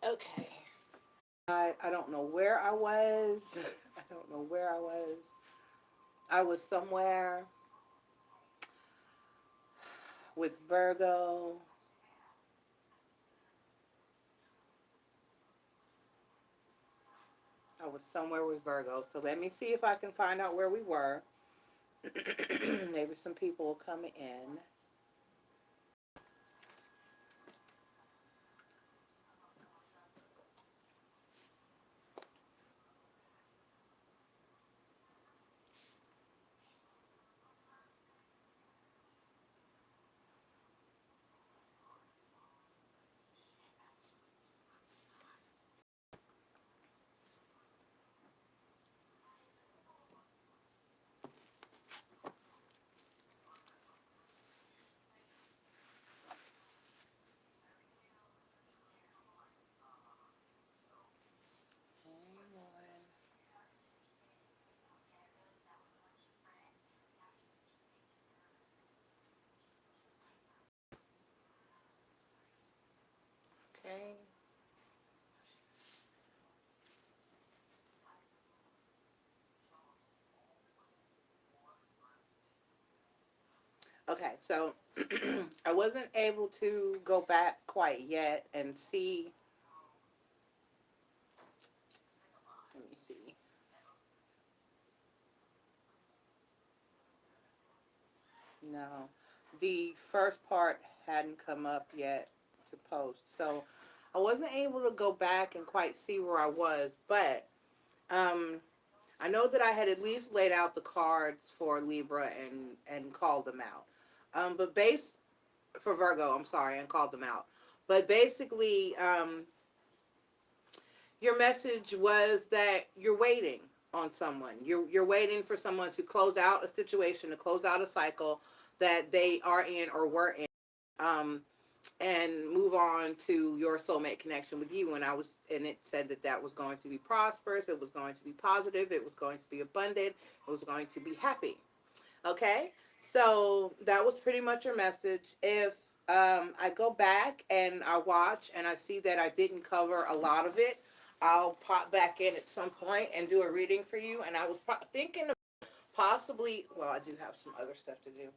Okay. I don't know where I was. I don't know where I was. I was somewhere with Virgo. I was somewhere with Virgo. So let me see if I can find out where we were. Maybe some people will come in. Hang on. Okay. Okay, so I wasn't able to go back quite yet and see. Let me see. No, the first part hadn't come up yet to post, so I wasn't able to go back and quite see where I was. But um, I know that I had at least laid out the cards for Libra and called them out. But base for Virgo, I'm sorry, and called them out. But basically, your message was that you're waiting on someone. You're waiting for someone to close out a situation, to close out a cycle that they are in or were in, um, and move on to your soulmate connection with you. And it said that that was going to be prosperous. It was going to be positive. It was going to be abundant. It was going to be happy. Okay, so that was pretty much your message. If I go back and I watch and I see that I didn't cover a lot of it, I'll pop back in at some point and do a reading for you. And I was thinking of possibly, well, I do have some other stuff to do.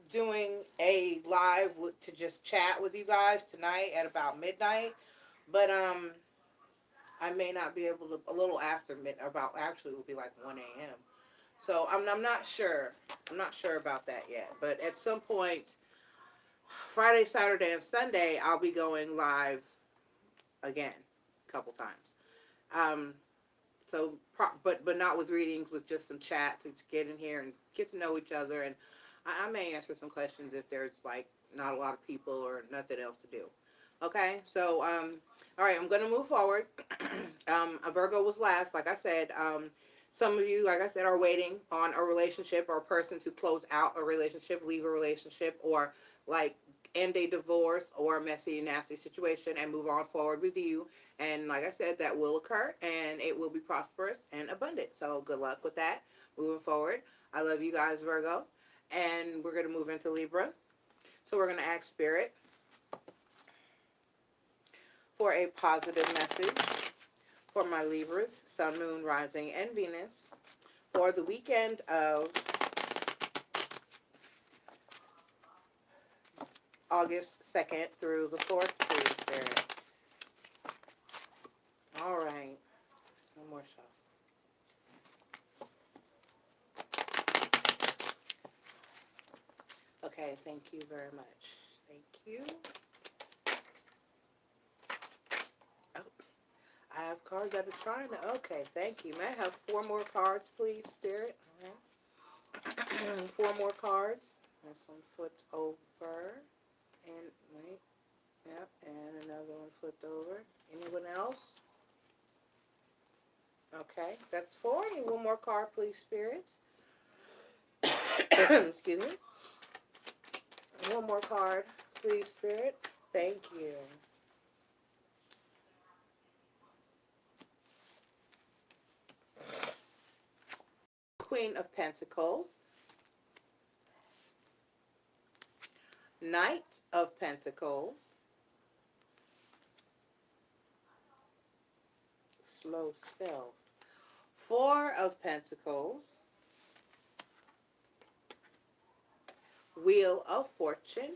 Doing a live to just chat with you guys tonight at about midnight, but I may not be able to a little after midnight. About actually, it will be like 1 a.m. So I'm not sure. I'm not sure about that yet. But at some point, Friday, Saturday, and Sunday, I'll be going live again, a couple times. Um, but not with readings, with just some chat to get in here and get to know each other, and I may answer some questions if there's like not a lot of people or nothing else to do. Okay, so all right, I'm gonna move forward. A Virgo was last, like I said. Some of you, like I said, are waiting on a relationship or a person to close out a relationship, leave a relationship, or like end a divorce or a messy, nasty situation and move on forward with you. And like I said, that will occur and it will be prosperous and abundant. So good luck with that moving forward. I love you guys, Virgo. And we're going to move into Libra. So we're going to ask Spirit for a positive message for my Libras, Sun, Moon, Rising, and Venus for the weekend of August 2nd through the 4th, please, Spirit. All right. One more shuffle. Okay, thank you very much. Thank you. Oh, I have cards that are trying to. Okay, thank you. May I have 4 more cards, please, Spirit? All right. 4 more cards. This one flipped over. And, wait. Yep, and another one flipped over. Anyone else? Okay, that's 4. Need 1 more card, please, Spirit. Excuse me. 1 more card, please, Spirit. Thank you. Queen of Pentacles, Knight of Pentacles, slow self. Four of Pentacles, Wheel of Fortune,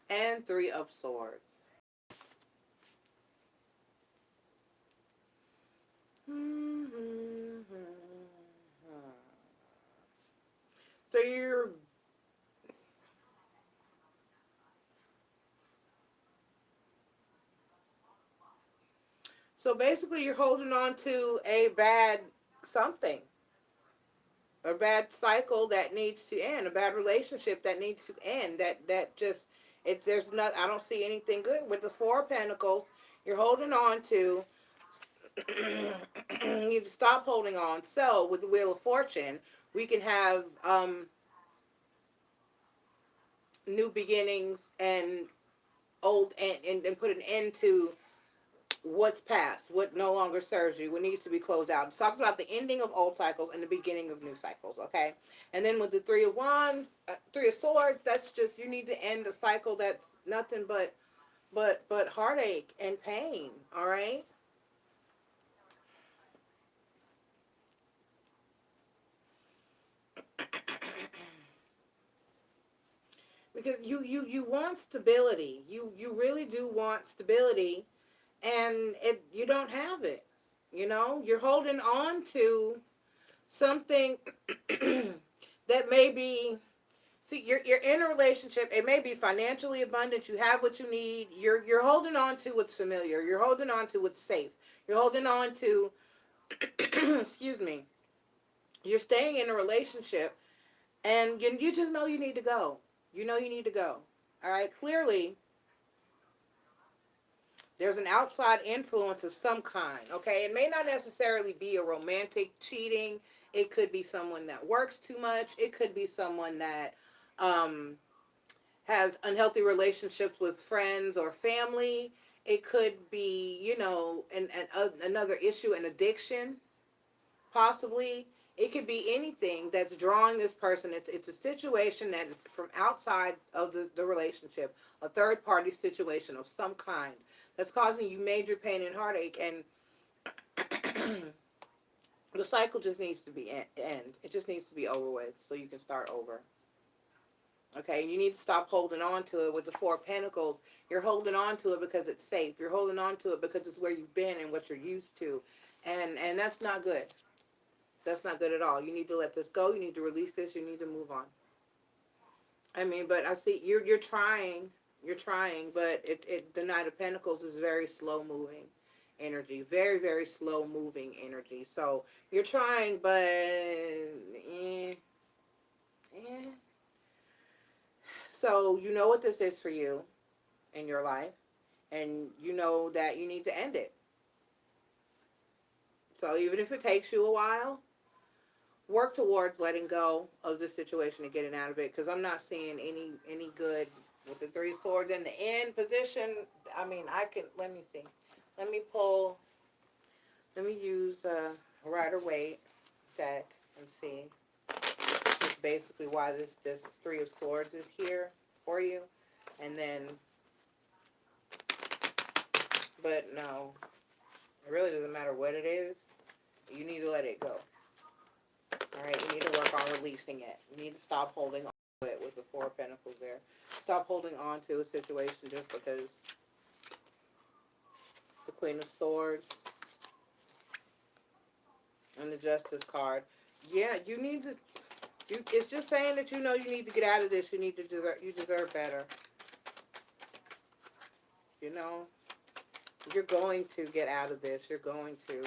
and Three of Swords. So basically you're holding on to a bad something, a bad cycle that needs to end, a bad relationship that needs to end. That just there's not, I don't see anything good with the Four of Pentacles. You're holding on to. You need to stop holding on. So with the Wheel of Fortune, we can have new beginnings and old and put an end to what's past, what no longer serves you, what needs to be closed out. It talks about the ending of old cycles and the beginning of new cycles, okay? And then with the Three of Wands, Three of Swords, that's just, you need to end a cycle that's nothing but heartache and pain, all right? Because you want stability. You really do want stability, and you don't have it. You know, you're holding on to something that may be, see, you're in a relationship. It may be financially abundant. You have what you need. You're holding on to what's familiar. You're holding on to what's safe. You're holding on to excuse me. You're staying in a relationship, and you just know you need to go. You know you need to go. All right. Clearly, there's an outside influence of some kind, okay? It may not necessarily be a romantic cheating. It could be someone that works too much. It could be someone that um, has unhealthy relationships with friends or family. It could be, another issue, an addiction, possibly. It could be anything that's drawing this person. It's a situation that is from outside of the relationship, a third party situation of some kind that's causing you major pain and heartache. And the cycle just needs to be end. It just needs to be over with so you can start over. Okay, you need to stop holding on to it. With the Four of Pentacles, you're holding on to it because it's safe. You're holding on to it because it's where you've been and what you're used to. And that's not good. That's not good at all. You need to let this go. You need to release this. You need to move on. I mean, but I see you're trying. You're trying, but the Knight of Pentacles is very slow moving energy. Very, very slow moving energy. So you're trying, but So you know what this is for you in your life, and you know that you need to end it. So even if it takes you a while, work towards letting go of the situation and getting out of it, because I'm not seeing any good with the Three of Swords in the end position. I mean, let me see. Let me use Rider-Waite deck and see. It's basically why this Three of Swords is here for you. And then, but no, it really doesn't matter what it is. You need to let it go. Alright, you need to work on releasing it. You need to stop holding on to it with the Four of Pentacles there. Stop holding on to a situation just because. The Queen of Swords and the Justice card. Yeah, you need to, it's just saying that you know you need to get out of this. You deserve better. You know, you're going to get out of this. You're going to.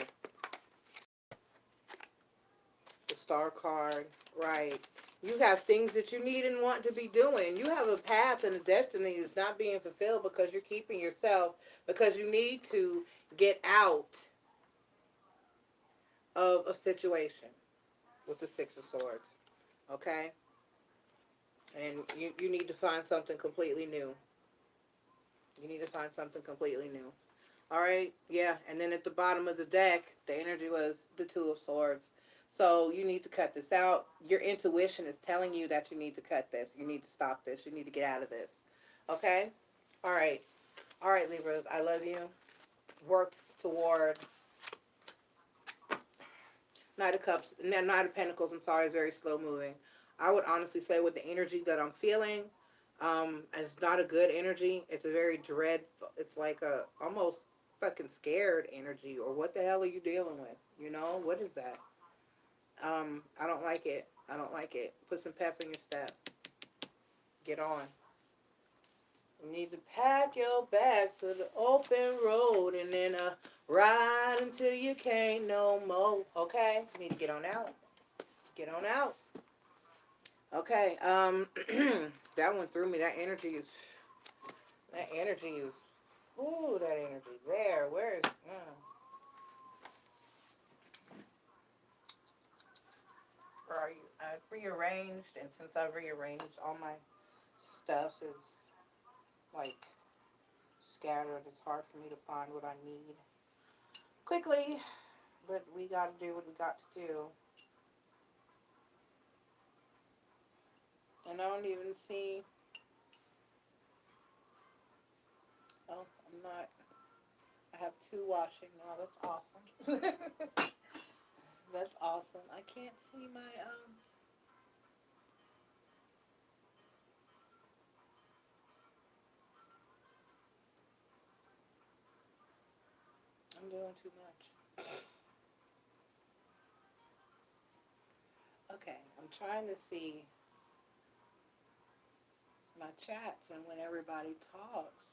The Star card, right. You have things that you need and want to be doing. You have a path and a destiny that's not being fulfilled because you're keeping yourself, because you need to get out of a situation with the Six of Swords. Okay? And you need to find something completely new. You need to find something completely new. Alright? Yeah. And then at the bottom of the deck, the energy was the Two of Swords. So you need to cut this out. Your intuition is telling you that you need to cut this. You need to stop this. You need to get out of this. Okay? Alright. Alright, Libras. I love you. work toward Knight of Cups, Knight of Pentacles, I'm sorry, is very slow moving. I would honestly say with the energy that I'm feeling, it's not a good energy. It's a very it's like a almost fucking scared energy, or what the hell are you dealing with? You know, what is that? I don't like it. I don't like it. Put some pep in your step. Get on. You need to pack your bags to the open road and then ride until you can't no more. Okay? You need to get on out. Get on out. Okay. That one threw me. That energy is. Ooh, that energy there. Where is? Where are you? I've rearranged, and since I've rearranged, all my stuff is like scattered. It's hard for me to find what I need quickly, but we got to do what we got to do. And I don't even see. Oh, I'm not. I have two washing now. That's awesome. That's awesome. I can't see my I'm doing too much. Okay, I'm trying to see my chats and when everybody talks.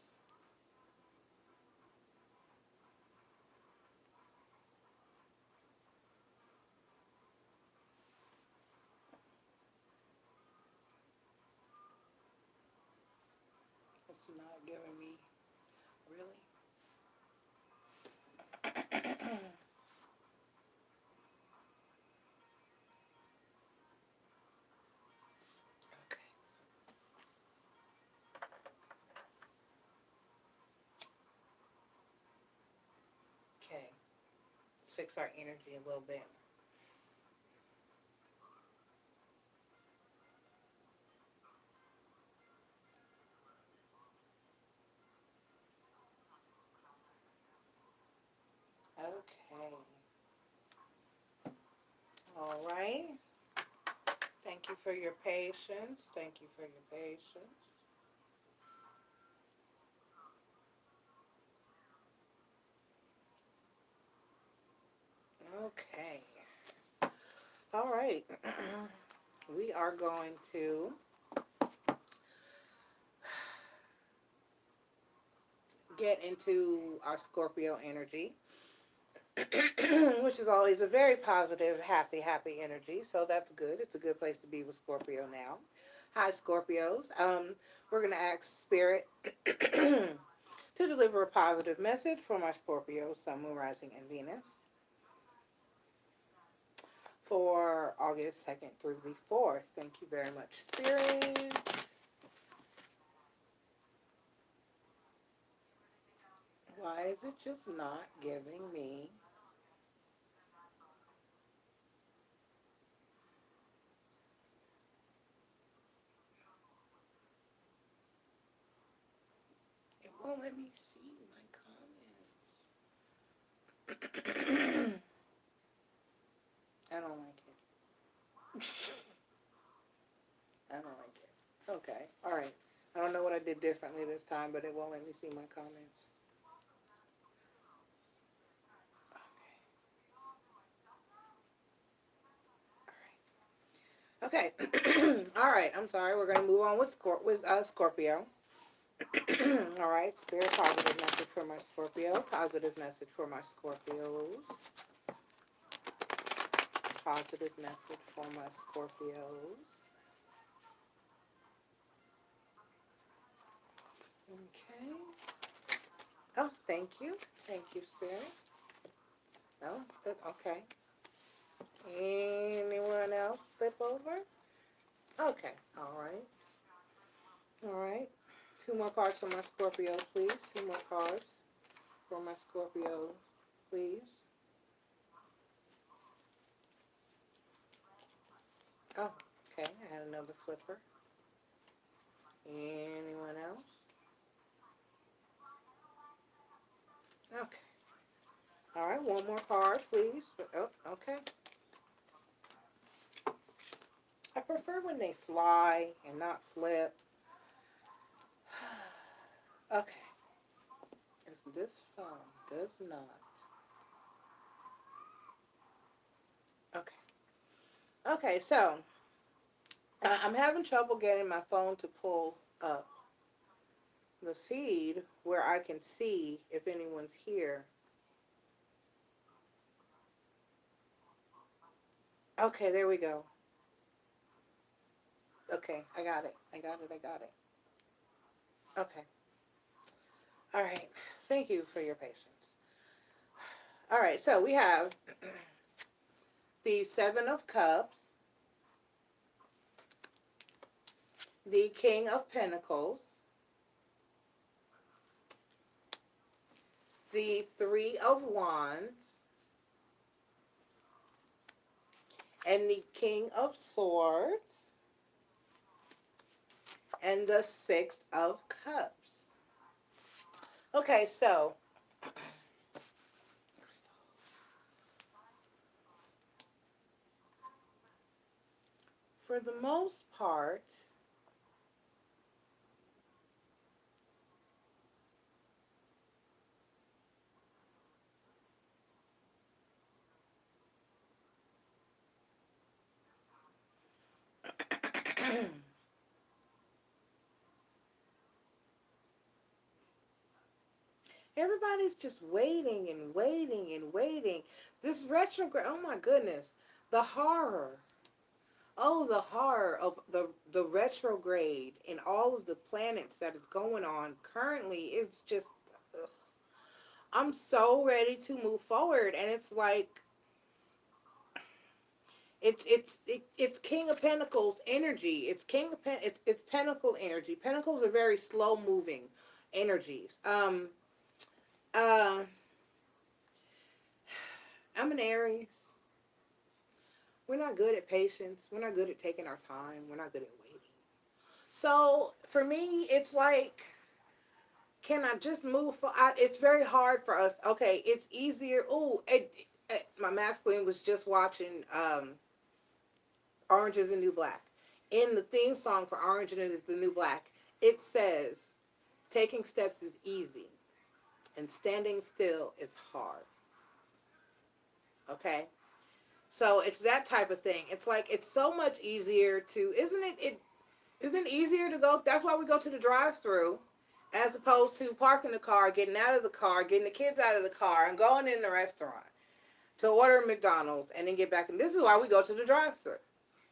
It's not giving me really. Okay. Okay. Let's fix our energy a little bit. Okay. All right. Thank you for your patience. Thank you for your patience. Okay. All right. We are going to get into our Scorpio energy, which is always a very positive, happy energy. So that's good. It's a good place to be with Scorpio now. Hi, Scorpios. We're going to ask Spirit to deliver a positive message for my Scorpio, Sun, Moon, Rising, and Venus for August 2nd through the 4th. Thank you very much, Spirit. Why is it just not giving me? It won't let me see my comments. I don't like it. I don't like it. Okay, all right. I don't know what I did differently this time, but it won't let me see my comments. Okay. All right. I'm sorry. We're going to move on with Scorpio. All right. Spirit, positive message for my Scorpio. Positive message for my Scorpios. Positive message for my Scorpios. Okay. Oh, thank you. Thank you, Spirit. Oh, good. Okay. Anyone else flip over? Okay. All right. All right. Two more cards for my Scorpio, please. Two more cards for my Scorpio, please. Oh, okay. I had another flipper. Anyone else? Okay. one more card, please. Oh, okay. I prefer when they fly and not flip. Okay. If this phone does not. Okay. Okay, so I'm having trouble getting my phone to pull up the feed where I can see if anyone's here. Okay, there we go. Okay, I got it. I got it. I got it. Okay. All right. Thank you for your patience. All right, so we have the Seven of Cups, the King of Pentacles, the Three of Wands, and the King of Swords, and the Six of Cups. Okay, so for the most part, everybody's just waiting and waiting and waiting. This retrograde, oh my goodness, the horror. Oh, the horror of the retrograde and all of the planets that is going on currently is just, ugh. I'm so ready to move forward, and it's like it's King of Pentacles energy. It's it's Pentacle energy. Pentacles are very slow moving energies. Uh, I'm an Aries. We're not good at patience. We're not good at taking our time. We're not good at waiting. So for me, it's like, can I just move for? It's very hard for us. Okay, it's easier. Oh, my masculine was just watching Orange is the New Black. In the theme song for Orange is the New Black, it says, taking steps is easy and standing still is hard. Okay? So it's that type of thing. It's like, it's so much easier to, isn't it easier to go, that's why we go to the drive-thru as opposed to parking the car, getting out of the car, getting the kids out of the car, and going in the restaurant to order McDonald's and then get back. And this is why we go to the drive-thru.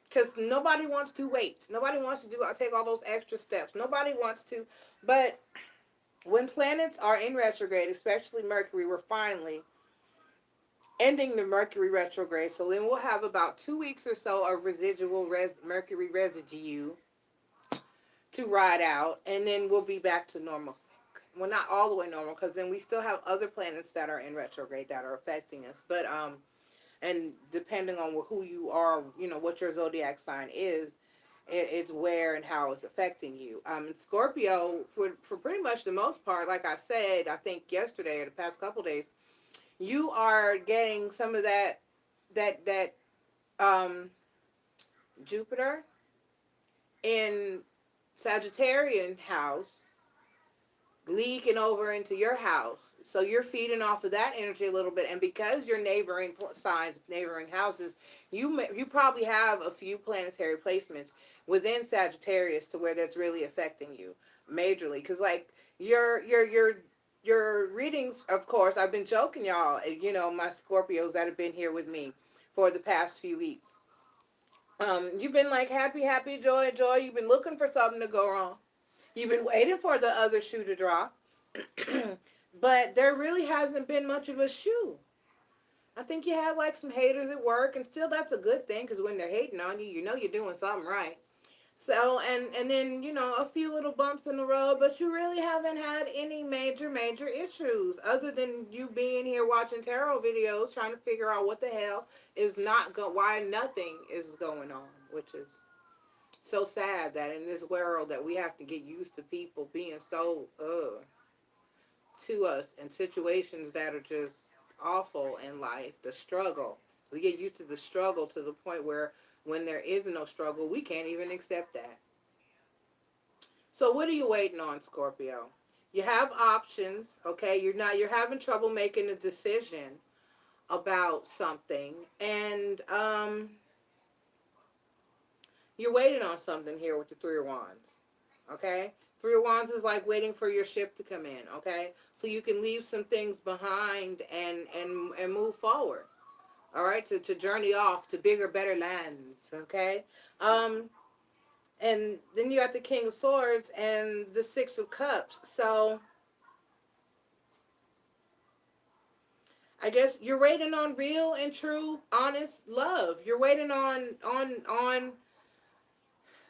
Because nobody wants to wait. Nobody wants to take all those extra steps. Nobody wants to. But when planets are in retrograde, especially Mercury, we're finally ending the Mercury retrograde. So then we'll have about 2 weeks or so of residual Mercury residue to ride out. And then we'll be back to normal. Well, not all the way normal, because then we still have other planets that are in retrograde that are affecting us. But and depending on who you are, what your zodiac sign is, it's where and how it's affecting you. Scorpio, for pretty much the most part, like I said, I think yesterday or the past couple days, you are getting some of that um, Jupiter in Sagittarian house leaking over into your house. So you're feeding off of that energy a little bit. And because your neighboring signs, neighboring houses, you probably have a few planetary placements within Sagittarius to where that's really affecting you majorly. Because like your readings, of course, I've been joking, y'all, my Scorpios that have been here with me for the past few weeks. You've been like happy, happy, joy, joy. You've been looking for something to go wrong. You've been waiting for the other shoe to drop. But there really hasn't been much of a shoe. I think you have like some haters at work, and still that's a good thing, because when they're hating on you, you know you're doing something right. So, and then, a few little bumps in the road, but you really haven't had any major issues other than you being here watching tarot videos trying to figure out what the hell is why nothing is going on, which is so sad that in this world that we have to get used to people being so to us in situations that are just awful in life, the struggle. We get used to the struggle to the point where when there is no struggle, we can't even accept that. So what are you waiting on, Scorpio? You have options, okay? You're having trouble making a decision about something, and you're waiting on something here with the Three of Wands, okay? Three of Wands is like waiting for your ship to come in, okay? So you can leave some things behind and move forward, all right? To journey off to bigger, better lands, okay? Um, and then you got the King of Swords and the Six of Cups. So I guess you're waiting on real and true, honest love. You're waiting on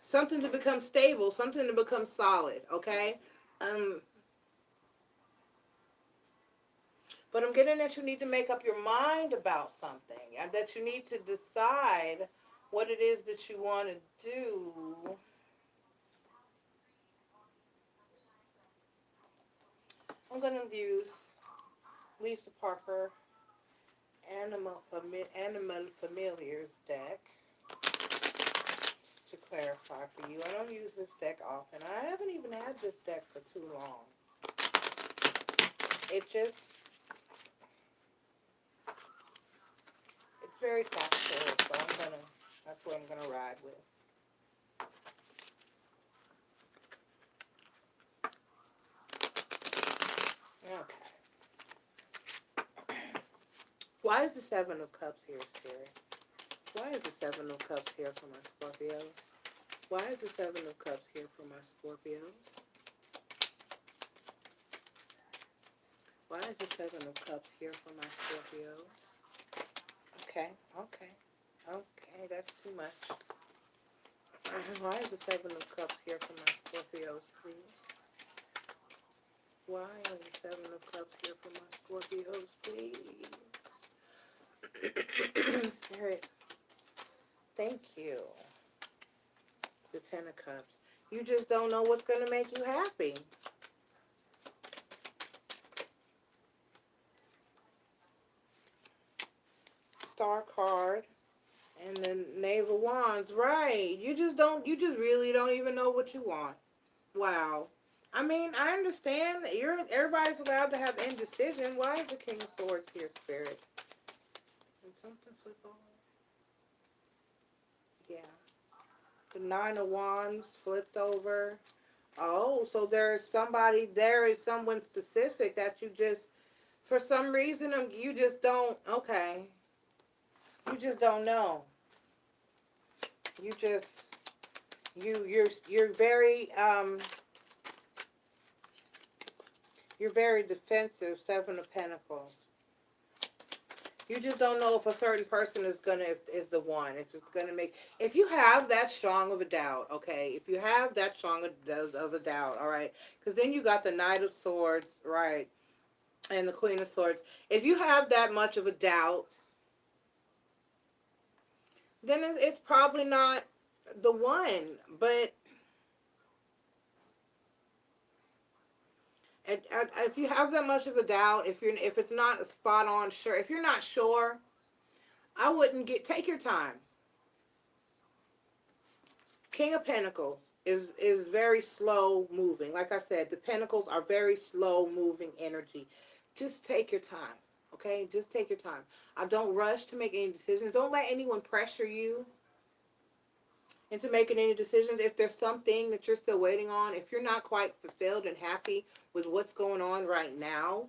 something to become stable, something to become solid, okay? Um, but I'm getting that you need to make up your mind about something, and that you need to decide what it is that you want to do. I'm going to use Lisa Parker Animal Familiars deck to clarify for you. I don't use this deck often. I haven't even had this deck for too long. It's very factual, so that's what I'm gonna ride with. Okay. Why is the Seven of Cups here, Spirit? Why is the Seven of Cups here for my Scorpios? Why is the Seven of Cups here for my Scorpios? Why is the Seven of Cups here for my Scorpios? Okay, that's too much. Why is the Seven of Cups here for my Scorpios, please? Why are the Seven of Cups here for my Scorpios, please? Spirit, thank you. The Ten of Cups. You just don't know what's going to make you happy. Star card. And the Knave of Wands. Right. You just really don't even know what you want. Wow. I mean, I understand that everybody's allowed to have indecision. Why is the King of Swords here, Spirit? Did something flip over? Yeah. The Nine of Wands flipped over. Oh, so there is someone specific that you just, for some reason, you just don't, okay. You just don't know. You're very defensive, Seven of Pentacles. You just don't know if a certain person is the one. If it's gonna make. If you have that strong of a doubt, okay. If you have that strong of a doubt, all right. Because then you got the Knight of Swords, right, and the Queen of Swords. If you have that much of a doubt, then it's probably not the one. But if you have that much of a doubt, if it's not a spot on sure, if you're not sure, I wouldn't take your time. King of Pentacles is very slow moving. Like I said, the Pentacles are very slow moving energy. Just take your time, okay? Just take your time. I don't rush to make any decisions. Don't let anyone pressure you into making any decisions. If there's something that you're still waiting on, if you're not quite fulfilled and happy with what's going on right now.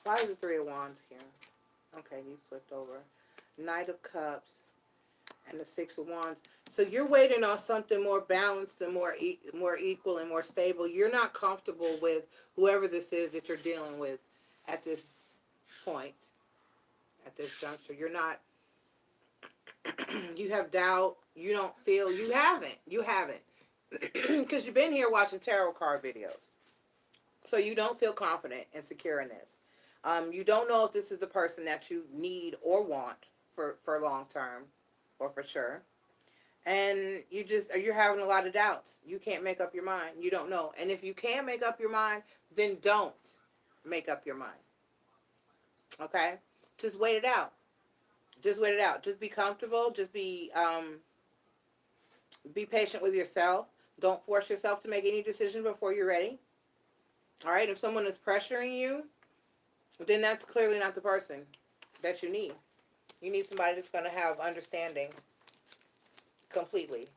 Why is the Three of Wands here? Okay, he flipped over. Knight of Cups and the Six of Wands. So you're waiting on something more balanced and more equal and more stable. You're not comfortable with whoever this is that you're dealing with at this point, at this juncture. You're not. You have doubt. You don't feel. You haven't. Because you've been here watching tarot card videos. So you don't feel confident and secure in this. You don't know if this is the person that you need or want for long term or for sure. And you're having a lot of doubts. You can't make up your mind. You don't know. And if you can't make up your mind, then don't make up your mind. Okay? Just wait it out. Just wait it out. Just be comfortable. Just be patient with yourself. Don't force yourself to make any decision before you're ready. All right? If someone is pressuring you, then that's clearly not the person that you need. You need somebody that's going to have understanding completely.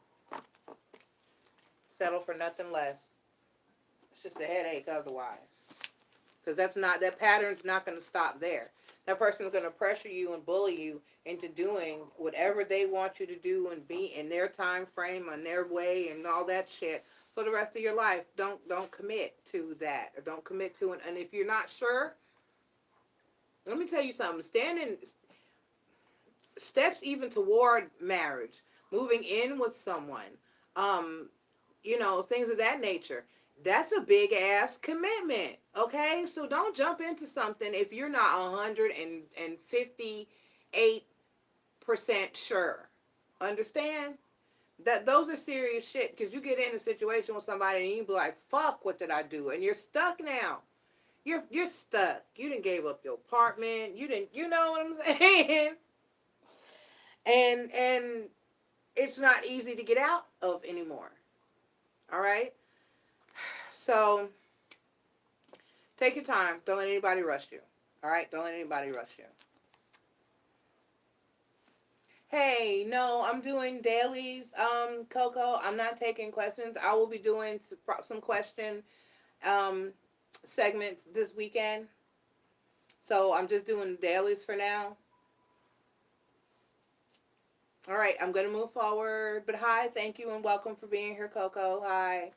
Settle for nothing less. It's just a headache otherwise. Because that pattern's not going to stop there. That person's going to pressure you and bully you into doing whatever they want you to do and be in their time frame, on their way, and all that shit for the rest of your life. Don't commit to that, or don't commit to it. And if you're not sure, let me tell you something. Standing steps even toward marriage, moving in with someone, um, things of that nature. That's a big ass commitment. Okay, so don't jump into something if you're not 158% sure. Understand that those are serious shit, because you get in a situation with somebody and you be like, "Fuck, what did I do?" And you're stuck now. You're stuck. You didn't gave up your apartment. You didn't. You know what I'm saying? And it's not easy to get out of anymore. All right. So take your time. Don't let anybody rush you. All right? Don't let anybody rush you. Hey, no, I'm doing dailies, Coco. I'm not taking questions. I will be doing some question segments this weekend. So I'm just doing dailies for now. All right, I'm going to move forward. But hi, thank you and welcome for being here, Coco. Hi.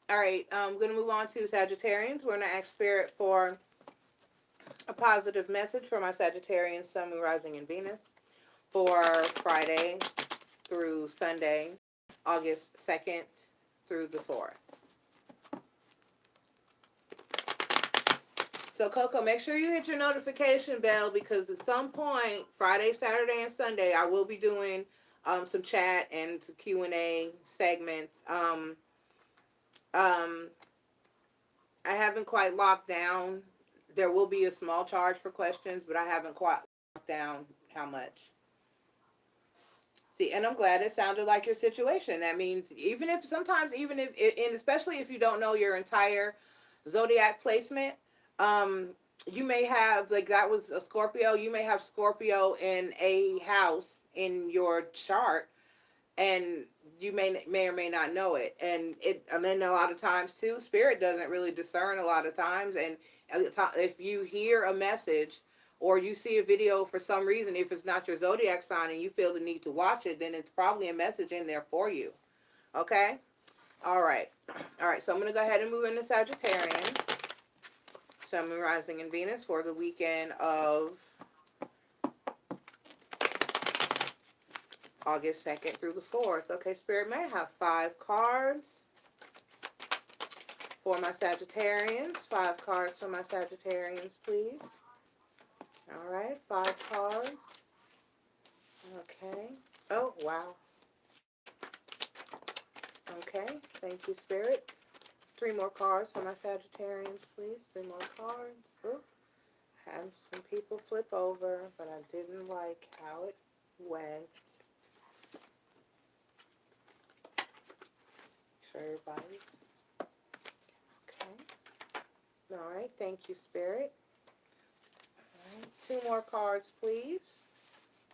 All right, I'm going to move on to Sagittarians. We're going to ask Spirit for a positive message for my Sagittarians, Sun, Moon, Rising, and Venus for Friday through Sunday, August 2nd through the 4th. So, Coco, make sure you hit your notification bell, because at some point, Friday, Saturday, and Sunday, I will be doing some chat and some Q&A segments. I haven't quite locked down. There will be a small charge for questions, but I haven't quite locked down how much. See, and I'm glad it sounded like your situation. That means sometimes, and especially if you don't know your entire zodiac placement, you may have, like that was a Scorpio, you may have Scorpio in a house in your chart, and you may or may not know it. And then a lot of times too, Spirit doesn't really discern a lot of times. And if you hear a message or you see a video for some reason, if it's not your zodiac sign and you feel the need to watch it, then it's probably a message in there for you. Okay? All right. All right, so I'm going to go ahead and move into Sagittarians. Sun, Moon, Rising, and Venus for the weekend of August 2nd through the 4th. Okay, Spirit, may I have 5 cards for my Sagittarians? 5 cards for my Sagittarians, please. All right, 5 cards. Okay. Oh, wow. Okay, thank you, Spirit. 3 more cards for my Sagittarians, please. 3 more cards. Oop. Had some people flip over, but I didn't like how it went. Sure, everybody's okay. All right, thank you, Spirit. All right, 2 more cards, please,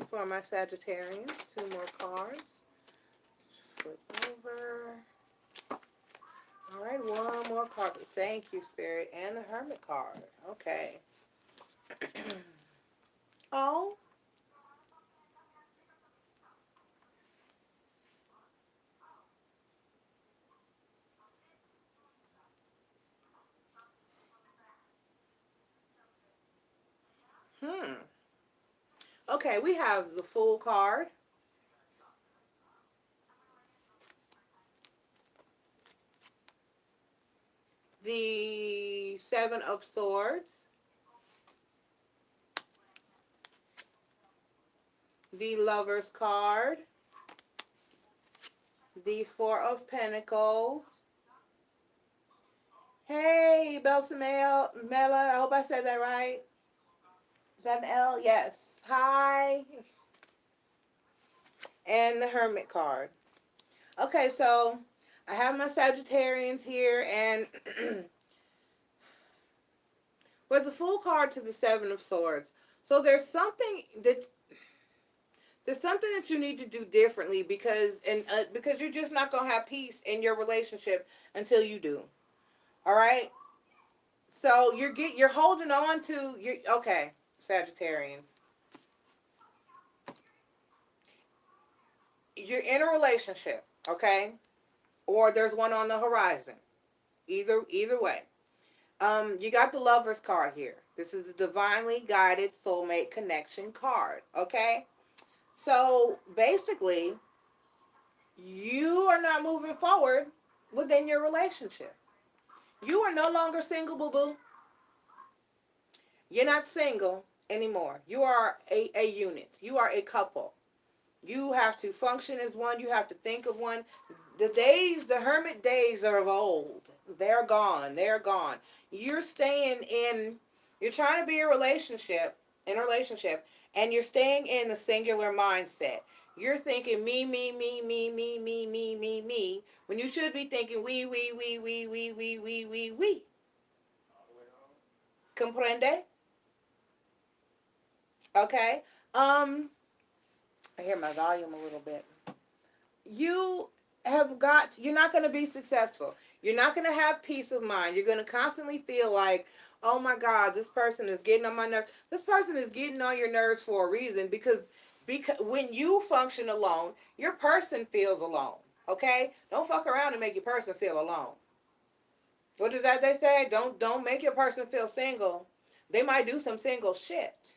for my Sagittarians. 2 more cards. Flip over. All right, 1 more card. Thank you, Spirit, and the Hermit card. Okay. Oh. Okay, we have the Fool card. The 7 of Swords. The Lover's card. The 4 of Pentacles. Hey, Belsamela, I hope I said that right. Is that an L? Yes. High. And the Hermit card. Okay, so I have my Sagittarians here, and with the full card to the Seven of Swords. So there's something that you need to do differently because you're just not gonna have peace in your relationship until you do. All right. So you're holding on to your okay, Sagittarians. You're in a relationship, okay, or there's one on the horizon. Either way. You got the Lover's card here. This is the divinely guided soulmate connection card. Okay. So basically, you are not moving forward within your relationship. You are no longer single, boo boo. You're not single anymore. You are a unit. You are a couple. You have to function as one. You have to think of one. The hermit days are of old. They're gone. They're gone. You're staying in, you're trying to be in a relationship, and you're staying in the singular mindset. You're thinking me, when you should be thinking we. Comprende? Okay. Um, I hear my volume a little bit. You you're not going to be successful. You're not going to have peace of mind. You're going to constantly feel like, oh my God, this person is getting on my nerves. This person is getting on your nerves for a reason because when you function alone, your person feels alone. Okay? Don't fuck around and make your person feel alone. What is that they say? Don't make your person feel single. They might do some single shit.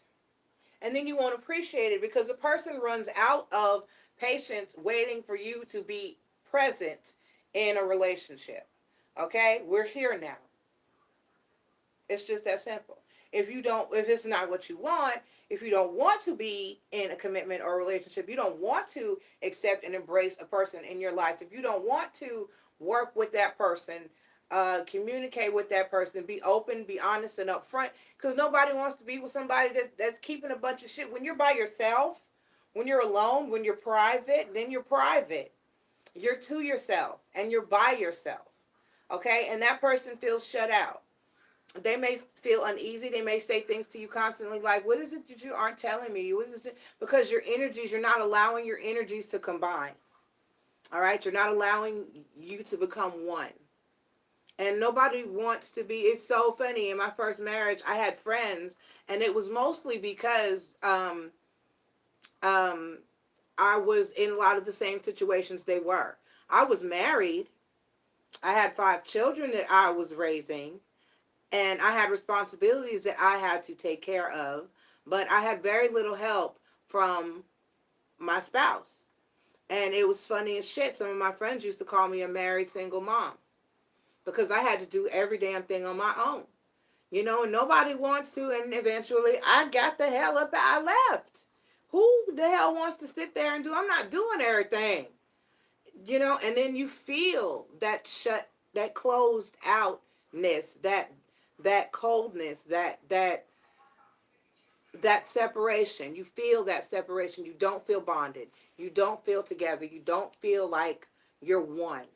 And then you won't appreciate it because the person runs out of patience waiting for you to be present in a relationship. Okay? We're here now. It's just that simple. If it's not what you want, if you don't want to be in a commitment or a relationship, you don't want to accept and embrace a person in your life, if you don't want to work with that person, communicate with that person, be open, be honest and upfront, because nobody wants to be with somebody that's keeping a bunch of shit. When you're by yourself, when you're alone, when you're private, then you're private. You're to yourself and you're by yourself. Okay? And that person feels shut out. They may feel uneasy. They may say things to you constantly like, what is it that you aren't telling me? What is it? Because you're not allowing your energies to combine. All right? You're not allowing you to become one. And nobody wants to be. It's so funny. In my first marriage, I had friends, and it was mostly because um, I was in a lot of the same situations they were. I was married. I had 5 children that I was raising, and I had responsibilities that I had to take care of, but I had very little help from my spouse. And it was funny as shit. Some of my friends used to call me a married single mom because I had to do every damn thing on my own. You know, and nobody wants to, and eventually I got the hell up, I left. Who the hell wants to sit there and I'm not doing everything. You know, and then you feel that closed outness, that coldness, that separation. You feel that separation. You don't feel bonded. You don't feel together. You don't feel like you're one.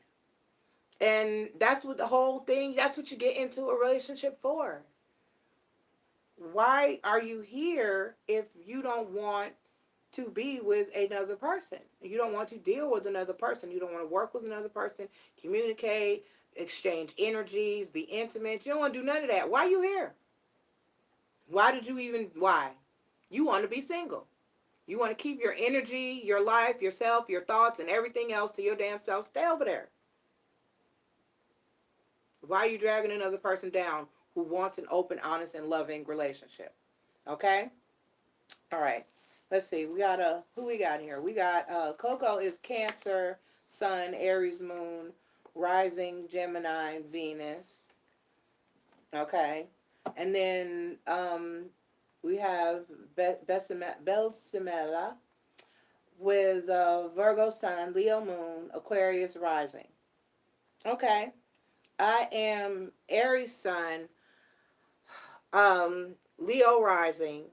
And that's what the whole thing, that's what you get into a relationship for. Why are you here if you don't want to be with another person? You don't want to deal with another person. You don't want to work with another person, communicate, exchange energies, be intimate. You don't want to do none of that. Why are you here? Why? You want to be single. You want to keep your energy, your life, yourself, your thoughts, and everything else to your damn self. Stay over there. Why are you dragging another person down who wants an open, honest, and loving relationship? Okay? All right. Let's see. Who we got here? We got Coco is Cancer, Sun, Aries, Moon, Rising, Gemini, Venus. Okay. And then we have Belsimela with Virgo, Sun, Leo, Moon, Aquarius, Rising. Okay. I am Aries, Sun, Leo, Rising,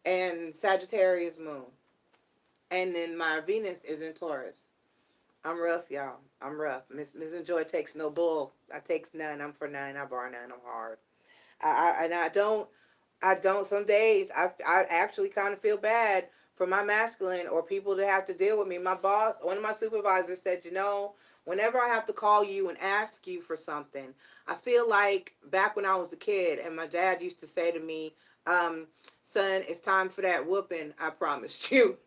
and Sagittarius moon. And then my Venus is in Taurus. I'm rough, y'all. I'm rough. MissNJoy takes no bull. I takes none. I'm for none. I bar none. I'm hard. I don't. Some days I actually kind of feel bad for my masculine or people that have to deal with me. My boss, one of my supervisors said, whenever I have to call you and ask you for something, I feel like back when I was a kid and my dad used to say to me, son, it's time for that whooping I promised you.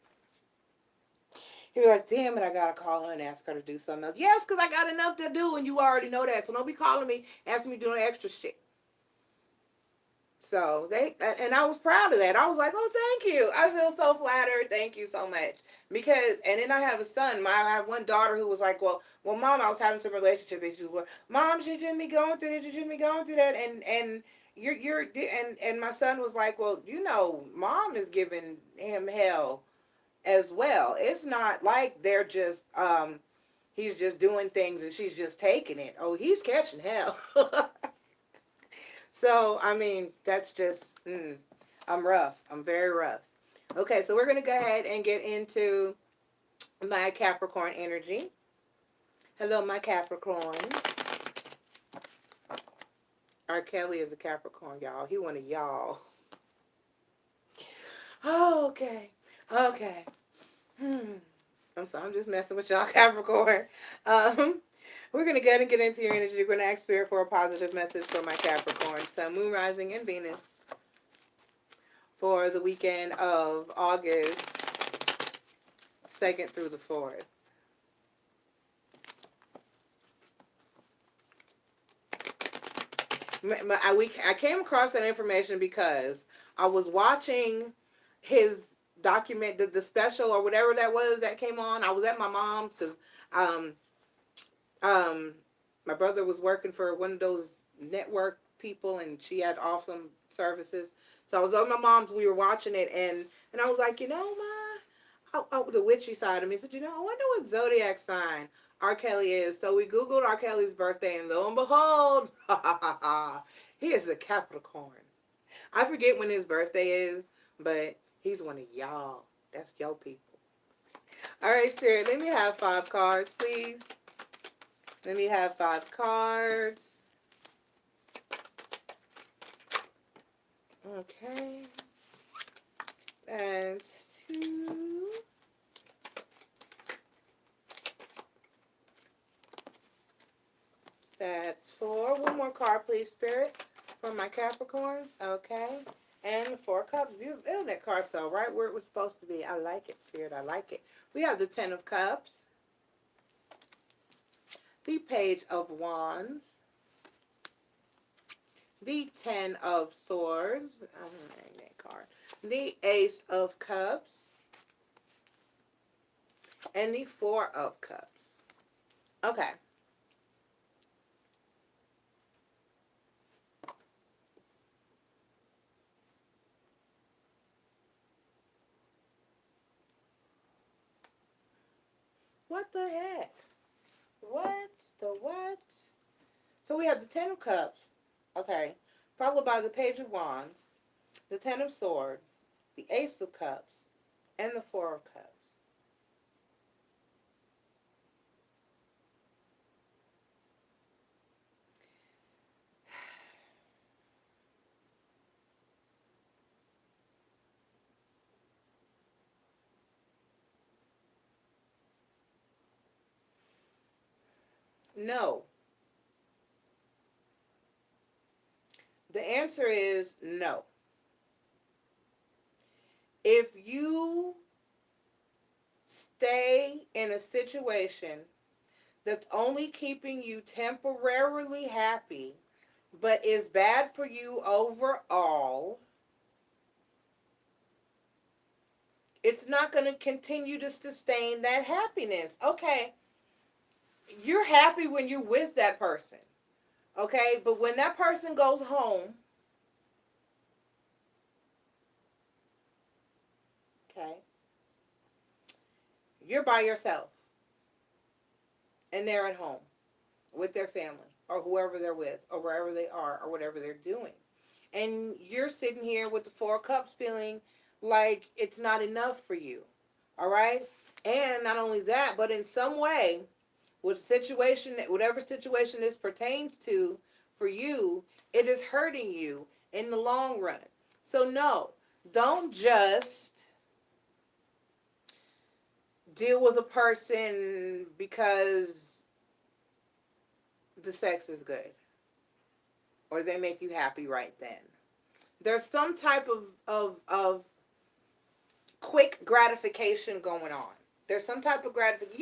He'd be like, damn it, I gotta call her and ask her to do something else. Yes, because I got enough to do and you already know that. So don't be calling me, asking me to do extra shit. So and I was proud of that. I was like, oh, thank you. I feel so flattered. Thank you so much. Because, and then I have a son. I have one daughter who was like, well, mom, I was having some relationship issues. Well, mom, she shouldn't be going through this. You shouldn't be going through that. And and my son was like, well, mom is giving him hell as well. It's not like they're just, he's just doing things and she's just taking it. Oh, he's catching hell. So, I mean, that's just, I'm rough. I'm very rough. Okay, so we're going to go ahead and get into my Capricorn energy. Hello, my Capricorns. R. Kelly is a Capricorn, y'all. He one of y'all. Oh, okay. Okay. I'm sorry, I'm just messing with y'all, Capricorn. We're going to go ahead and get into your energy. We're going to ask Spirit for a positive message for my Capricorn. So, Moon, Rising, and Venus for the weekend of August 2nd through the 4th. I came across that information because I was watching his document, the special or whatever that was that came on. I was at my mom's because um, my brother was working for one of those network people and she had awesome services. So I was on my mom's, we were watching it, and I was like, the witchy side of me said, I wonder what zodiac sign R. Kelly is. So we Googled R. Kelly's birthday, and lo and behold, he is a Capricorn. I forget when his birthday is, but he's one of y'all. That's your people. All right, Spirit, let me have 5 cards, please. Let me have 5 cards. Okay. That's 2. That's 4. One more card, please, Spirit, for my Capricorns. Okay. And 4 cups. Beautiful. That card fell right where it was supposed to be. I like it, Spirit. I like it. We have the 10 of Cups, the Page of Wands, the 10 of Swords. I'm going to name that card. The Ace of Cups, and the 4 of Cups. Okay. What the heck? What the what? So we have the 10 of Cups, okay, followed by the Page of Wands, the 10 of Swords, the Ace of Cups, and the 4 of Cups. No. The answer is no. If you stay in a situation that's only keeping you temporarily happy, but is bad for you overall, it's not going to continue to sustain that happiness. Okay, you're happy when you're with that person. Okay, but when that person goes home, okay, you're by yourself. And they're at home with their family or whoever they're with or wherever they are or whatever they're doing. And you're sitting here with the 4 cups feeling like it's not enough for you. All right? And not only that, but in some way, whatever situation this pertains to for you, it is hurting you in the long run. So no, don't just deal with a person because the sex is good or they make you happy right then. There's some type of quick gratification going on. There's some type of gratification.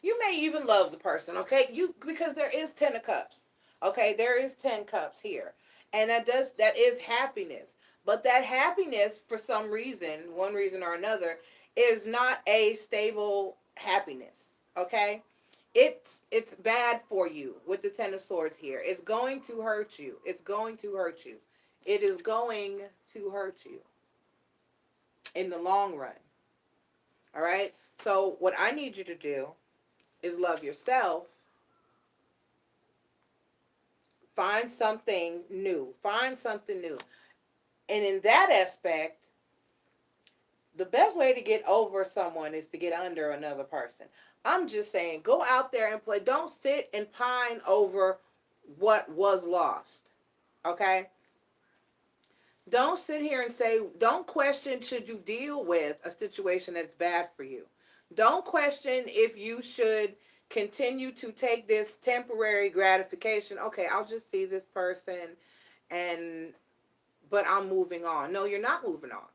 You may even love the person, okay? You because there is 10 of cups. Okay, there is 10 cups here. And that is happiness. But that happiness for some reason, one reason or another, is not a stable happiness. Okay? It's bad for you with the 10 of swords here. It's going to hurt you. It's going to hurt you. It is going to hurt you in the long run. All right? So, what I need you to do is love yourself. Find something new. Find something new. And in that aspect, the best way to get over someone is to get under another person. I'm just saying, go out there and play. Don't sit and pine over what was lost. Okay? Don't sit here and say, don't question should you deal with a situation that's bad for you. Don't question if you should continue to take this temporary gratification. Okay, I'll just see this person and but I'm moving on. No, you're not moving on.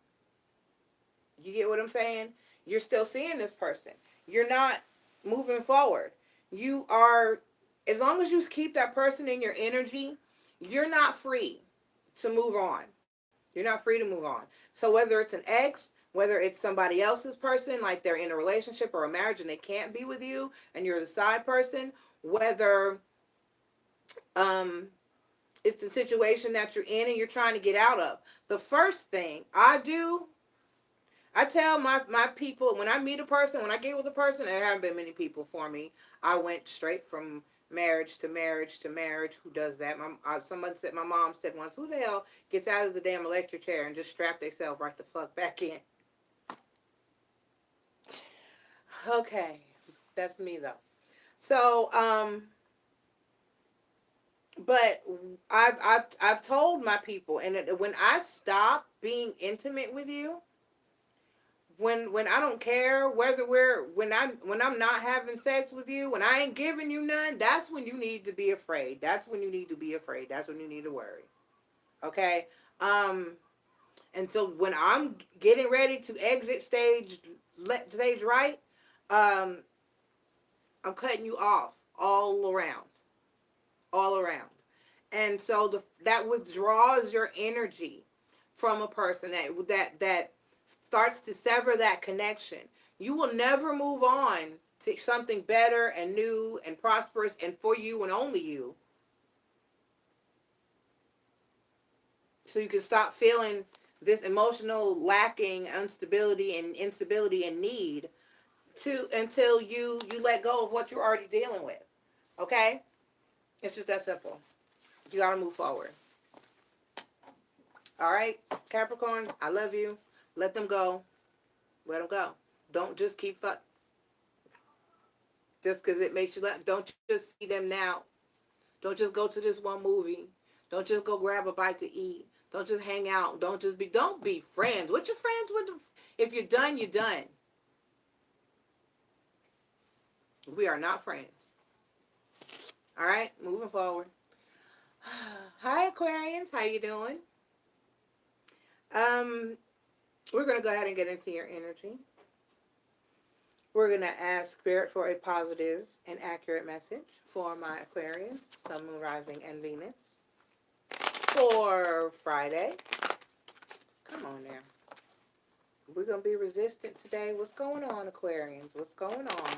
You get what I'm saying? You're still seeing this person. You're not moving forward. You are, as long as you keep that person in your energy, you're not free to move on. You're not free to move on. So whether it's an ex, whether it's somebody else's person, like they're in a relationship or a marriage and they can't be with you and you're the side person, whether um, it's a situation that you're in and you're trying to get out of. The first thing I tell my people, when I meet a person, when I get with a person, there haven't been many people for me. I went straight from marriage to marriage to marriage. Who does that? My mom said once, who the hell gets out of the damn electric chair and just strap themselves right the fuck back in? Okay, that's me though. So, but I've told my people, and when I stop being intimate with you, when I don't care whether when I'm not having sex with you, when I ain't giving you none, that's when you need to be afraid. That's when you need to be afraid. That's when you need to worry. Okay? Um and so when I'm getting ready to exit stage right, um I'm cutting you off all around. All around. And so that withdraws your energy from a person that starts to sever that connection. You will never move on to something better and new and prosperous and for you and only you. So you can stop feeling this emotional lacking, instability and instability and need to until you let go of what you're already dealing with. Okay? It's just that simple. You got to move forward. All right, Capricorns, I love you. Let them go. Let them go. Don't just keep fuck. Just because it makes you laugh. Don't just see them now. Don't just go to this one movie. Don't just go grab a bite to eat. Don't just hang out. Don't be friends. What your friends with? If you're done, you're done. We are not friends. All right, moving forward. Hi, Aquarians. How you doing? Um, we're gonna go ahead and get into your energy. We're going to ask Spirit for a positive and accurate message for my Aquarius, Sun, Moon, Rising, and Venus for Friday. Come on now. We're going to be resistant today. What's going on, Aquarians? What's going on?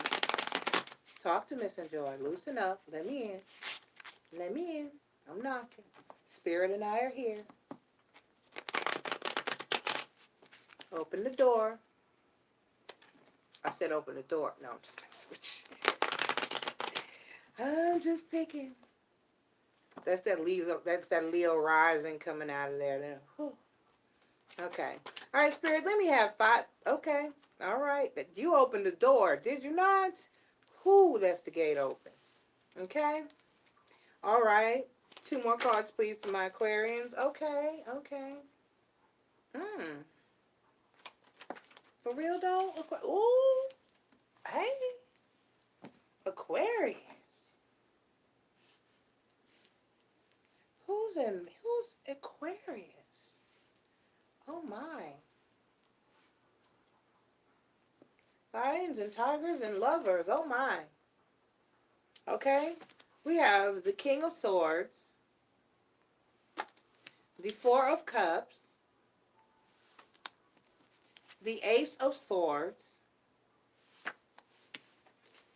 Talk to MissNJoy. Loosen up. Let me in. Let me in. I'm knocking. Spirit and I are here. Open the door. I said open the door. No, I'm just going to switch. I'm just picking. That's that Leo rising coming out of there. Okay. All right, Spirit, let me have 5. Okay. All right. But you opened the door, did you not? Who left the gate open? Okay. All right. 2 more cards, please, for my Aquarians. Okay. Okay. Hmm. For real, though? Ooh. Hey. Aquarius. Who's Aquarius? Oh, my. Lions and tigers and lovers. Oh, my. Okay. We have the King of Swords, the Four of Cups, the Ace of Swords,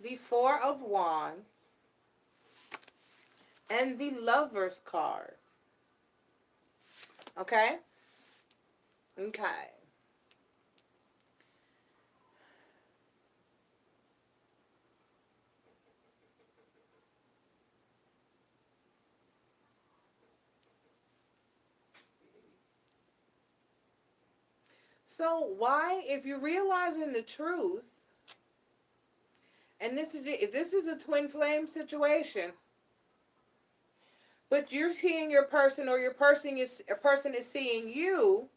the Four of Wands, and the Lover's card. Okay? Okay. So why, if you're realizing the truth, and this is a twin flame situation, but you're seeing your person, or a person is seeing you,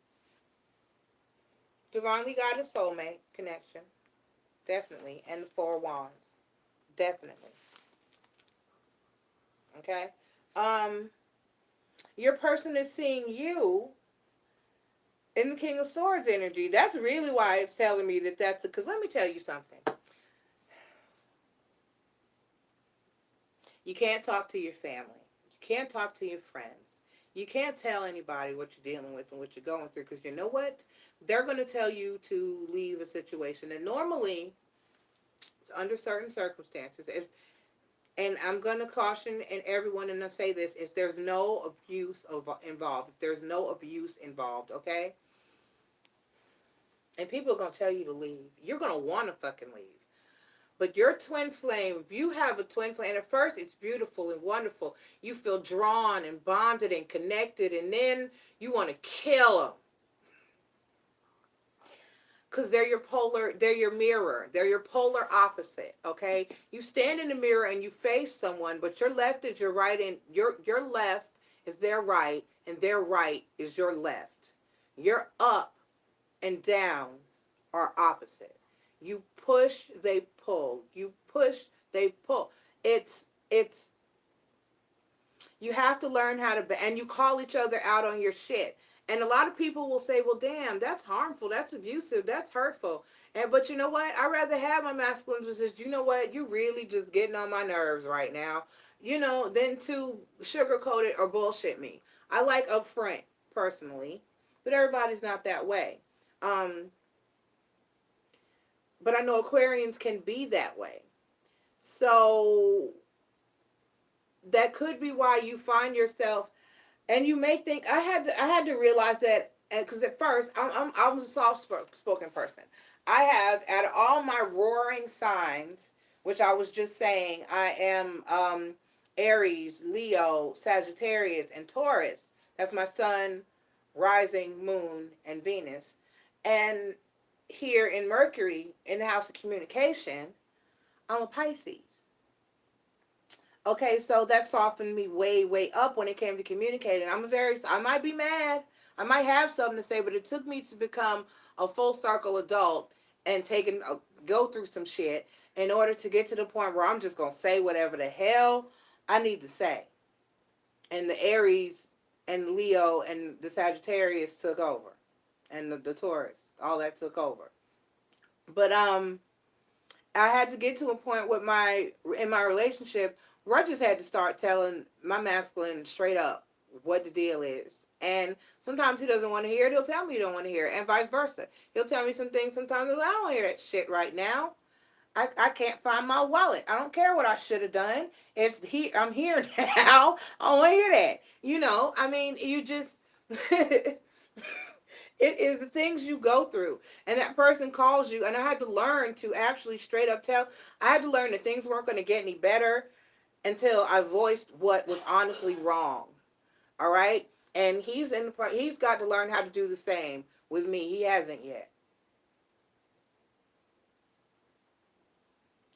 divinely guided soulmate connection, definitely, and the Four Wands, definitely. Okay, your person is seeing you in the King of Swords energy. That's really why it's telling me that because let me tell you something. You can't talk to your family. You can't talk to your friends. You can't tell anybody what you're dealing with and what you're going through, because you know what? They're going to tell you to leave a situation. And normally, under certain circumstances, and I'm going to caution everyone, and I say this, if there's no abuse involved, if there's no abuse involved, okay? And people are going to tell you to leave. You're going to want to fucking leave. But your twin flame, if you have a twin flame, at first it's beautiful and wonderful. You feel drawn and bonded and connected, and then you want to kill them. Because they're your mirror. They're your polar opposite, okay? You stand in the mirror and you face someone, but your left is your right, and your left is their right, and their right is your left. Your up and downs are opposite. You push, they pull. You push, they pull. It's you have to learn how to, and you call each other out on your shit. And a lot of people will say, well, damn, that's harmful, that's abusive, that's hurtful. But you know what? I'd rather have my masculine who says, you know what? You really just getting on my nerves right now, than to sugarcoat it or bullshit me. I like upfront, personally, but everybody's not that way. But I know Aquarians can be that way. So that could be why you find yourself, and you may think I had to realize that, because at first I was a soft spoken person. I have, out of all my roaring signs, which I was just saying, I am Aries, Leo, Sagittarius, and Taurus. That's my sun, rising, moon, and Venus. And here in Mercury, in the house of communication, I'm a Pisces. Okay, so that softened me way, way up when it came to communicating. I might be mad. I might have something to say, but it took me to become a full circle adult and go through some shit in order to get to the point where I'm just going to say whatever the hell I need to say. And the Aries and Leo and the Sagittarius took over. And the Taurus, all that took over. But I had to get to a point in my relationship where I just had to start telling my masculine straight up what the deal is. And sometimes he doesn't want to hear it. He'll tell me he don't want to hear it, and vice versa. He'll tell me some things sometimes. I don't want to hear that shit right now. I can't find my wallet. I don't care what I should have done. I'm here now. I don't want to hear that. You just... It is the things you go through. And that person calls you, and I had to learn to actually straight up I had to learn that things weren't going to get any better until I voiced what was honestly wrong. All right? And he's got to learn how to do the same with me. He hasn't yet.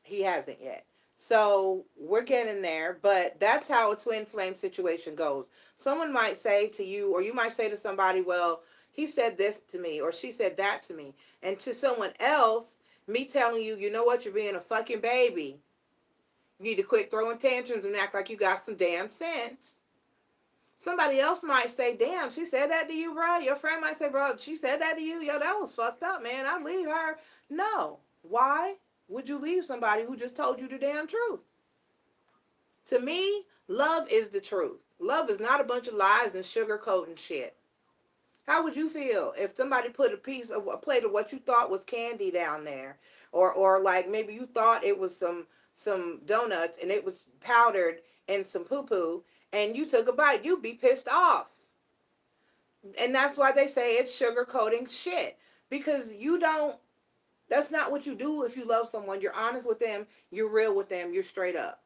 He hasn't yet. So we're getting there, but that's how a twin flame situation goes. Someone might say to you, or you might say to somebody, well, he said this to me, or she said that to me. And to someone else, me telling you, you know what, you're being a fucking baby. You need to quit throwing tantrums and act like you got some damn sense. Somebody else might say, damn, she said that to you, bro. Your friend might say, bro, she said that to you. Yo, that was fucked up, man. I'd leave her. No. Why would you leave somebody who just told you the damn truth? To me, love is the truth. Love is not a bunch of lies and sugarcoating shit. How would you feel if somebody put a plate of what you thought was candy down there, or like maybe you thought it was some donuts and it was powdered and some poo poo, and you took a bite? You'd be pissed off. And that's why they say it's sugarcoating shit, because you don't. That's not what you do if you love someone. You're honest with them. You're real with them. You're straight up.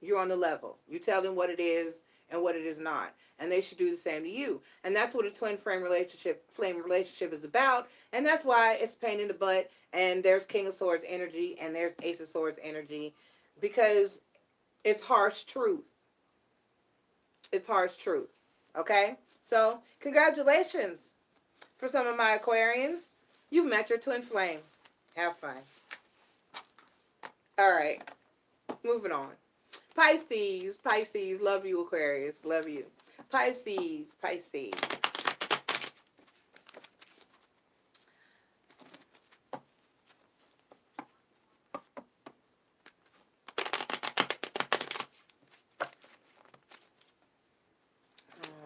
You're on the level. You tell them what it is and what it is not. And they should do the same to you. And that's what a twin flame relationship is about. And that's why it's pain in the butt. And there's King of Swords energy and there's Ace of Swords energy. Because it's harsh truth. It's harsh truth. Okay? So, congratulations for some of my Aquarians. You've met your twin flame. Have fun. All right. Moving on. Pisces, love you, Aquarius, love you. Pisces. All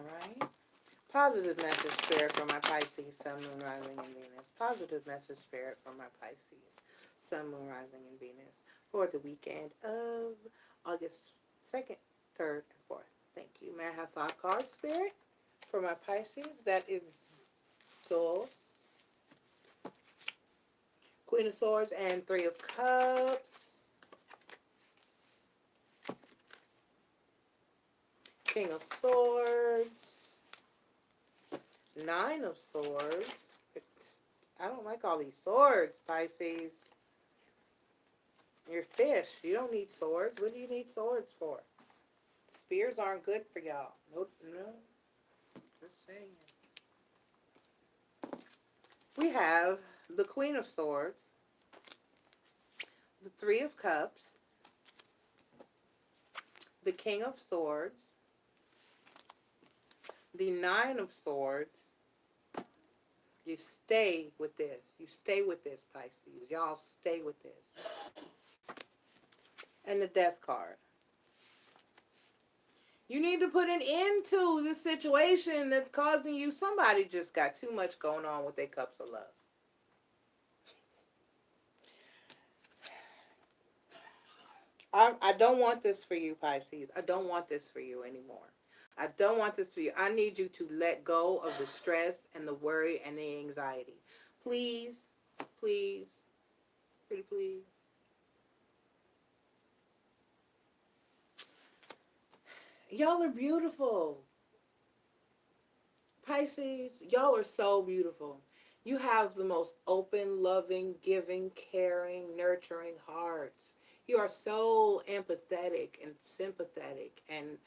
right. Positive message, Spirit, for my Pisces, Sun, Moon, Rising, and Venus. Positive message, Spirit, for my Pisces, Sun, Moon, Rising, and Venus for the weekend of August 2nd, 3rd, and 4th. Thank you. May I have 5 cards, Spirit, for my Pisces? That is Dos, Queen of Swords, and 3 of Cups. King of Swords. 9 of Swords. I don't like all these swords, Pisces. You're fish. You don't need swords. What do you need swords for? Spears aren't good for y'all. No. Just saying. We have the Queen of Swords, the 3 of Cups, the King of Swords, the 9 of Swords. You stay with this. You stay with this, Pisces. Y'all stay with this. And the Death card. You need to put an end to this situation that's causing you. Somebody just got too much going on with their cups of love. I don't want this for you, Pisces. I don't want this for you anymore. I don't want this for you. I need you to let go of the stress and the worry and the anxiety. Please, please, pretty please. Y'all are beautiful. Pisces, y'all are so beautiful. You have the most open, loving, giving, caring, nurturing hearts. You are so empathetic and sympathetic and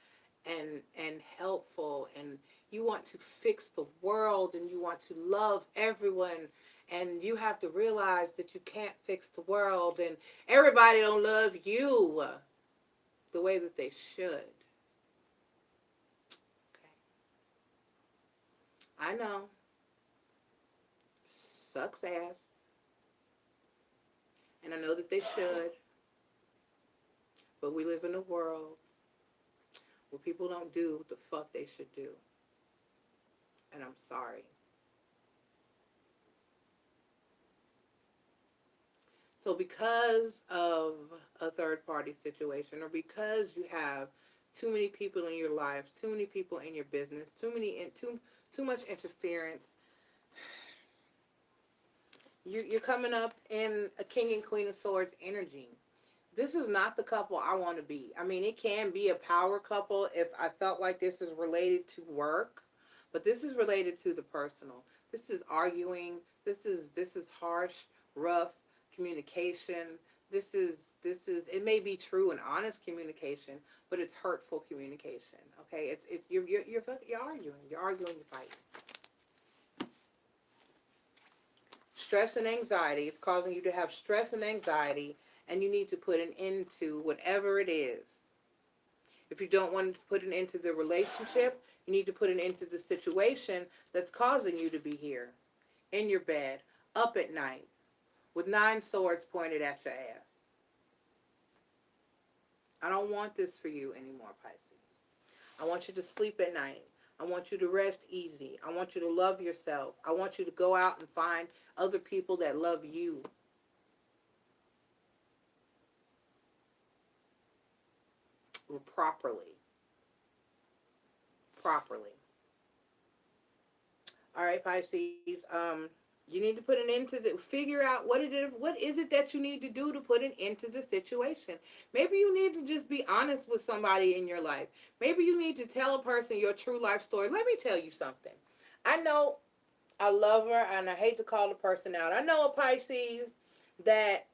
helpful, and you want to fix the world, and you want to love everyone, and you have to realize that you can't fix the world, and everybody don't love you the way that they should. I know. Sucks ass. And I know that they should. But we live in a world where people don't do what the fuck they should do. And I'm sorry. So because of a third party situation, or because you have too many people in your life, too many people in your business, too much interference, you're coming up in a King and Queen of Swords energy. This is not the couple I want to be. I mean, it can be a power couple if I felt like this is related to work, But this is related to the personal. This is arguing. This is harsh, rough communication. This is it may be true and honest communication, but it's hurtful communication. Okay, it's you're arguing. You're arguing. You're fighting. Stress and anxiety. It's causing you to have stress and anxiety, and you need to put an end to whatever it is. If you don't want to put an end to the relationship, you need to put an end to the situation that's causing you to be here, in your bed, up at night, with 9 swords pointed at your ass. I don't want this for you anymore, Pisces. I want you to sleep at night. I want you to rest easy. I want you to love yourself. I want you to go out and find other people that love you. Properly. All right, Pisces. You need to put an end to figure out what is it that you need to do to put an end to the situation. Maybe you need to just be honest with somebody in your life. Maybe you need to tell a person your true life story. Let me tell you something. I know I love her, and I hate to call the person out. I know a Pisces that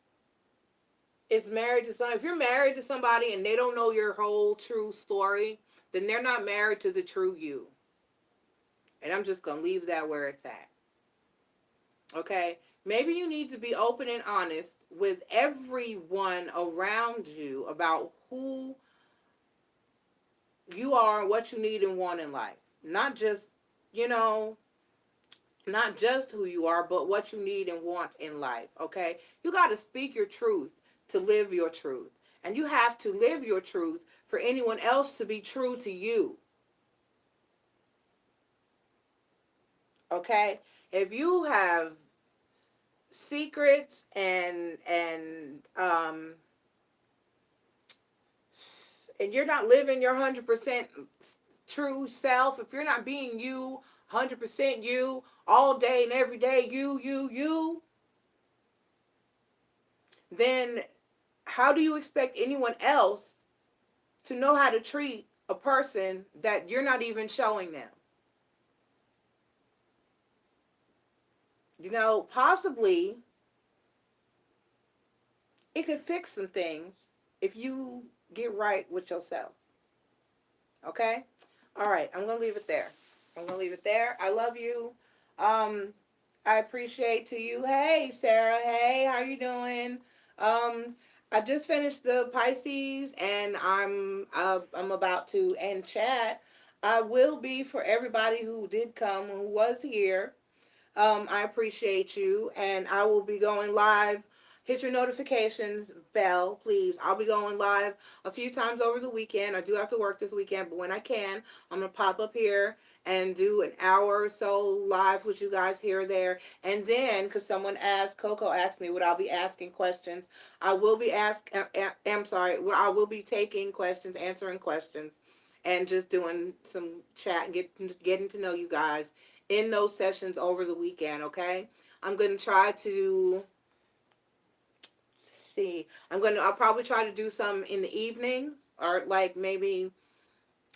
is married to somebody. If you're married to somebody and they don't know your whole true story, then they're not married to the true you. And I'm just going to leave that where it's at. Okay? Maybe you need to be open and honest with everyone around you about who you are and what you need and want in life. Not just, not just who you are, but what you need and want in life. Okay? You got to speak your truth to live your truth. And you have to live your truth for anyone else to be true to you. Okay? If you have secrets and you're not living your 100% true self, if you're not being you, 100% you, all day and every day, you, then how do you expect anyone else to know how to treat a person that you're not even showing them? Possibly it could fix some things if you get right with yourself. Okay? All right, I'm going to leave it there. I love you. I appreciate to you. Hey, Sarah. Hey, how you doing? I just finished the Pisces, and I'm about to end chat. I will be, for everybody who did come, who was here. I appreciate you, and I will be going live. Hit your notifications bell, please. I'll be going live a few times over the weekend. I do have to work this weekend, but when I can, I'm going to pop up here and do an hour or so live with you guys here or there. And then, because someone asked, Coco asked me, would I be asking questions? I will be I will be taking questions, answering questions, and just doing some chat and getting to know you guys in those sessions over the weekend, okay? I'm going to try to see. I'll probably try to do some in the evening, or like maybe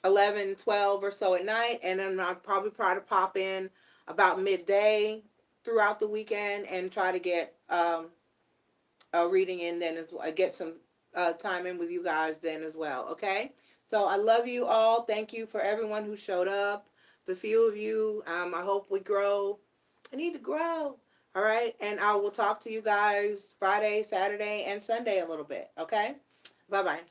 11, 12 or so at night, and then I'll probably try to pop in about midday throughout the weekend and try to get a reading in then as well, get some time in with you guys then as well, okay? So I love you all. Thank you for everyone who showed up. The few of you, I hope we grow. I need to grow. All right, and I will talk to you guys Friday, Saturday, and Sunday a little bit, okay? Bye-bye.